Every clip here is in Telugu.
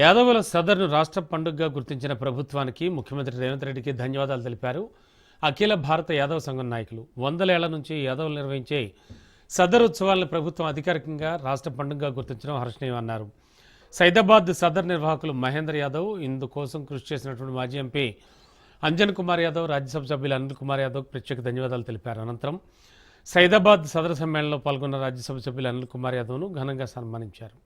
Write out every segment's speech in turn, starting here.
యాదవుల సదర్ను రాష్ట్ర పండుగగా గుర్తించిన ప్రభుత్వానికి ముఖ్యమంత్రి రేవంత్ రెడ్డికి ధన్యవాదాలు తెలిపారు అఖిల భారత యాదవ సంఘం నాయకులు. 100 ఏళ్ల నుంచి యాదవులు నిర్వహించే సదర్ ఉత్సవాలను ప్రభుత్వం అధికారికంగా రాష్ట్ర పండుగగా గుర్తించడం హర్షణీయమన్నారు. సైదాబాద్ సదర్ నిర్వాహకులు మహేందర్ యాదవ్, ఇందుకోసం కృషి చేసినటువంటి మాజీ ఎంపీ అంజన్ కుమార్ యాదవ్, రాజ్యసభ సభ్యులు అనిల్ కుమార్ యాదవ్ ప్రత్యేక ధన్యవాదాలు తెలిపారు. అనంతరం సైదాబాద్ సదర్ సమ్మేళనంలో పాల్గొన్న రాజ్యసభ సభ్యులు అనిల్ కుమార్ యాదవ్ను ఘనంగా సన్మానించారు.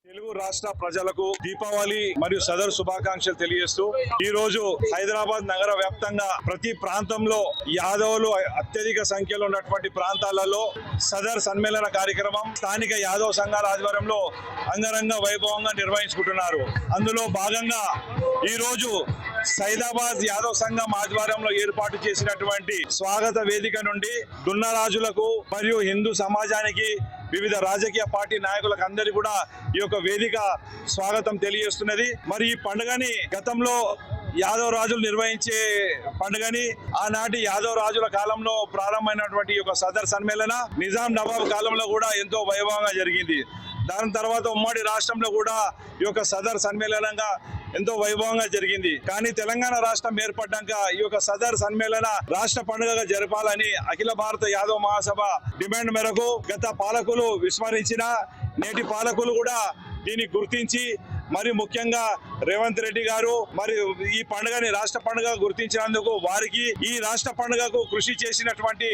తెలుగు రాష్ట్ర ప్రజలకు దీపావళి మరియు సదర్ శుభాకాంక్షలు తెలియజేస్తూ ఈ రోజు హైదరాబాద్ నగర వ్యాప్తంగా ప్రతి ప్రాంతంలో యాదవులు అత్యధిక సంఖ్యలో ఉన్నటువంటి ప్రాంతాలలో సదర్ సమ్మేళన కార్యక్రమం స్థానిక యాదవ సంఘాల ఆధ్వర్యంలో అంగరంగ వైభవంగా నిర్వహించుకుంటున్నారు. అందులో భాగంగా ఈ రోజు సైదాబాద్ యాదవ్ సంఘం ఆధ్వర్యంలో ఏర్పాటు చేసినటువంటి స్వాగత వేదిక నుండి దున్నరాజులకు మరియు హిందూ సమాజానికి వివిధ రాజకీయ పార్టీ నాయకులకు అందరికీ కూడా ఈ యొక్క వేదిక స్వాగతం తెలియజేస్తున్నది. మరి ఈ పండుగని గతంలో యాదవ్ రాజులు నిర్వహించే పండుగని ఆనాటి యాదవ్ రాజుల కాలంలో ప్రారంభమైనటువంటి ఈ యొక్క సదర్ సమ్మేళన నిజాం నవాబ్ కాలంలో కూడా ఎంతో వైభవంగా జరిగింది. దాని తర్వాత ఉమ్మడి రాష్ట్రంలో కూడా ఈ యొక్క సదర్ సమ్మేళనంగా ఎంతో వైభవంగా జరిగింది. కానీ తెలంగాణ రాష్ట్రం ఏర్పడ్డాక ఈ యొక్క సదర్ సమ్మేళన రాష్ట్ర పండుగగా జరపాలని అఖిల భారత యాదవ్ మహాసభ డిమాండ్ మేరకు గత పాలకులు విస్మరించిన నేటి పాలకులు కూడా దీన్ని గుర్తించి మరి ముఖ్యంగా రేవంత్ రెడ్డి గారు మరి ఈ పండుగని రాష్ట్ర పండుగ గుర్తించినందుకు వారికి, ఈ రాష్ట్ర పండుగకు కృషి చేసినటువంటి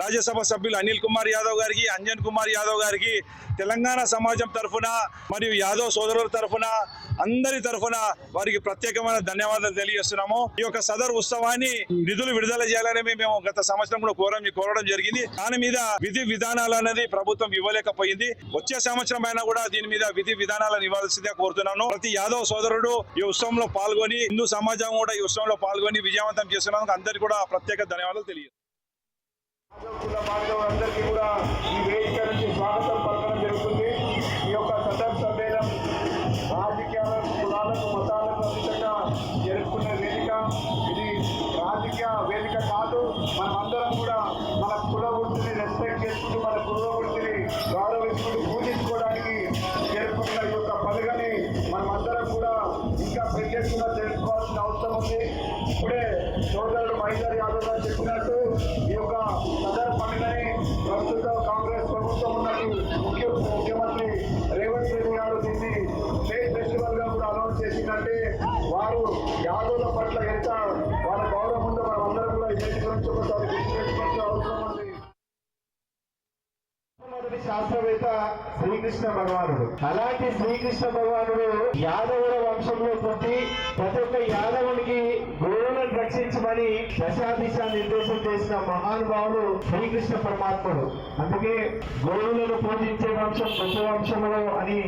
రాజ్యసభ సభ్యులు అనిల్ కుమార్ యాదవ్ గారికి, అంజన్ కుమార్ యాదవ్ గారికి తెలంగాణ సమాజం తరఫున మరియు యాదవ్ సోదరుల తరఫున అందరి తరఫున వారికి ప్రత్యేకమైన ధన్యవాదాలు తెలియజేస్తున్నాము. ఈ యొక్క సదర్ ఉత్సవాన్ని నిధులు విడుదల చేయాలని మేము గత సంవత్సరం కూడా కోరడం జరిగింది. దాని మీద విధి విధానాలు అనేది ప్రభుత్వం ఇవ్వలేకపోయింది. వచ్చే సంవత్సరం అయినా కూడా దీని మీద విధి విధానాలను ఇవ్వాల్సిందిగా కోరుతున్నాను. ప్రతి యాదవ్ సోదరుడు ఈ ఉత్సవంలో పాల్గొని, హిందూ సమాజం కూడా ఈ ఉత్సవంలో పాల్గొని విజయవంతం చేస్తున్నందుకు అందరికీ కూడా ప్రత్యేక ధన్యవాదాలు తెలియజేస్తున్నాను. జరుపుకునే వేదిక ఇది. రాజకీయ వేదిక కాదు. మనమందరం కూడా మన కుల వృత్తిని రెస్పెక్ట్ చేసుకుంటూ, మన కుల వృత్తిని గౌరవించుకుంటూ పూజించుకోవడానికి జరుపుకున్న ఈ యొక్క పండుగని మనమందరం కూడా ఇంకా ప్రత్యేకంగా తెలుసుకోవాల్సిన అవసరం ఉంది. ఇప్పుడే సోదరుడు మహేందర్ యాదవ్ గారు చెప్పినట్టు ఈ యొక్క సదర్ పండుగని ప్రస్తుత కాంగ్రెస్ ప్రభుత్వం ఉన్నట్టు ముఖ్యమంత్రి రేవంత్ రెడ్డి గారు దీన్ని స్టేట్ ఫెస్టివల్ గా కూడా అనౌన్స్ చేసిందంటే వారు యాదవుల పట్ల ఎంత వాళ్ళ గౌరవం ఉందో మనం అందరం కూడా ఈ వేదిక నుంచి ఒకసారి గుర్తు చేసుకోవాల్సిన అవసరం ఉంది. మొదటి శాస్త్రవేత్త శ్రీకృష్ణ భగవానుడు. అలాంటి శ్రీకృష్ణ భగవానుడు యాదవుల వంశంలో పుట్టి ప్రతి ఒక్క యాదవునికి గోవులను రక్షించమని దశాదిశ నిర్దేశం చేసిన మహానుభావుడు శ్రీకృష్ణ పరమాత్ముడు. అందుకే గోవులను పూజించే వంశం గొప్ప వంశంలో అని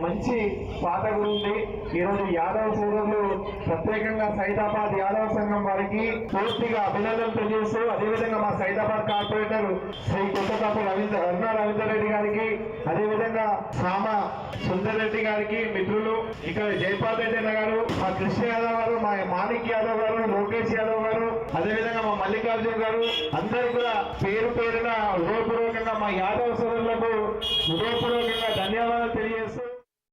మంచి పాట కూడా ఉంది. ఈరోజు యాదవ సోదరులు ప్రత్యేకంగా సైదాబాద్ యాదవ సంఘం వారికి పూర్తిగా అభినందనలు తెలియజేస్తూ, అదేవిధంగా మా సైదాబాద్ కార్పొరేటర్ శ్రీ కొత్తకాపు రవీందర్ రెడ్డి గారికి, అదేవిధంగా సామ సుందర్ రెడ్డి గారికి, మిత్రులు ఇక్కడ జైపాల్ రెడ్డి గారు, మా కృష్ణ యాదవ్ గారు, మా మాణిక్ యాదవ్ గారు, లోకేష్ యాదవ్ గారు, అదేవిధంగా మా మల్లికార్జున్ గారు, అందరూ కూడా పేరు పేరున హృదయపూర్వకంగా మా యాదవ్ సోదరులకు హృదయపూర్వక